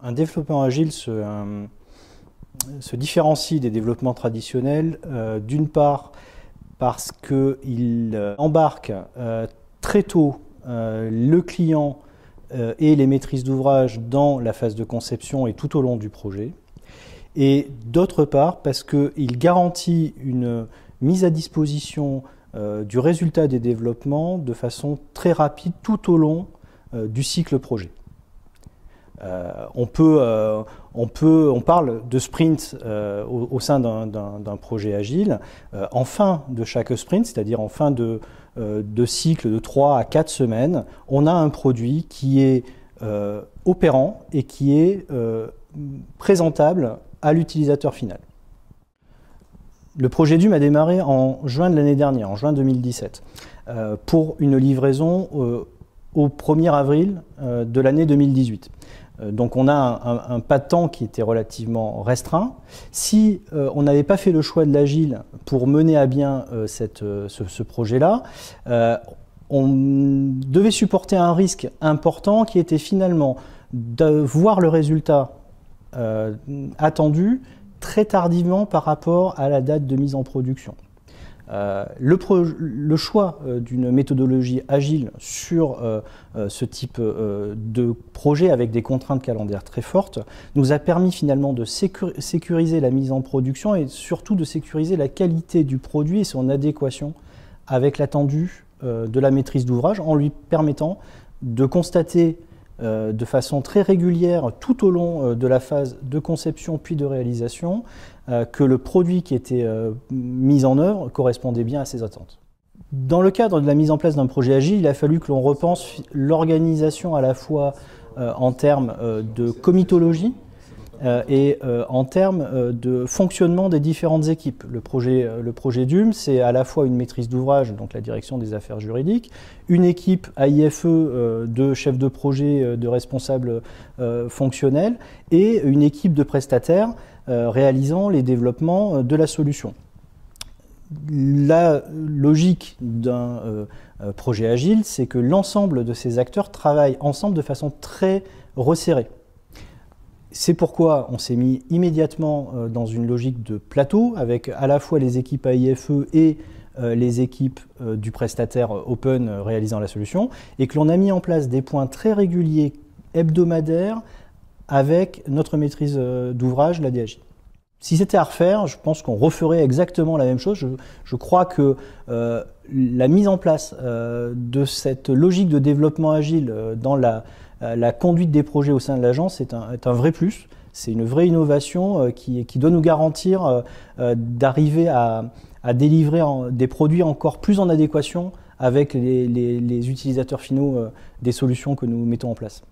Un développement agile se différencie des développements traditionnels, d'une part parce qu'il embarque très tôt le client et les maîtrises d'ouvrage dans la phase de conception et tout au long du projet, et d'autre part parce qu'il garantit une mise à disposition du résultat des développements de façon très rapide tout au long du cycle projet. On parle de sprint au sein d'un projet agile. En fin de chaque sprint, c'est-à-dire en fin de cycle de 3 à 4 semaines, on a un produit qui est opérant et qui est présentable à l'utilisateur final. Le projet DUM a démarré en juin de l'année dernière, en juin 2017, pour une livraison au 1er avril de l'année 2018. Donc on a un pas de temps qui était relativement restreint. Si on n'avait pas fait le choix de l'agile pour mener à bien ce projet-là, on devait supporter un risque important qui était finalement de voir le résultat attendu très tardivement par rapport à la date de mise en production. Le choix d'une méthodologie agile sur ce type de projet avec des contraintes calendaires très fortes nous a permis finalement de sécuriser la mise en production et surtout de sécuriser la qualité du produit et son adéquation avec l'attendu de la maîtrise d'ouvrage en lui permettant de constater de façon très régulière tout au long de la phase de conception puis de réalisation que le produit qui était mis en œuvre correspondait bien à ses attentes. Dans le cadre de la mise en place d'un projet agile, il a fallu que l'on repense l'organisation à la fois en termes de comitologie et en termes de fonctionnement des différentes équipes. Le projet DUM, c'est à la fois une maîtrise d'ouvrage, donc la direction des affaires juridiques, une équipe AIFE de chefs de projet, de responsables fonctionnels, et une équipe de prestataires réalisant les développements de la solution. La logique d'un projet agile, c'est que l'ensemble de ces acteurs travaillent ensemble de façon très resserrée. C'est pourquoi on s'est mis immédiatement dans une logique de plateau avec à la fois les équipes AIFE et les équipes du prestataire Open réalisant la solution, et que l'on a mis en place des points très réguliers hebdomadaires avec notre maîtrise d'ouvrage, la DAJ. Si c'était à refaire, je pense qu'on referait exactement la même chose. Je crois que la mise en place de cette logique de développement agile dans la conduite des projets au sein de l'agence est un vrai plus. C'est une vraie innovation qui doit nous garantir d'arriver à délivrer des produits encore plus en adéquation avec les utilisateurs finaux des solutions que nous mettons en place.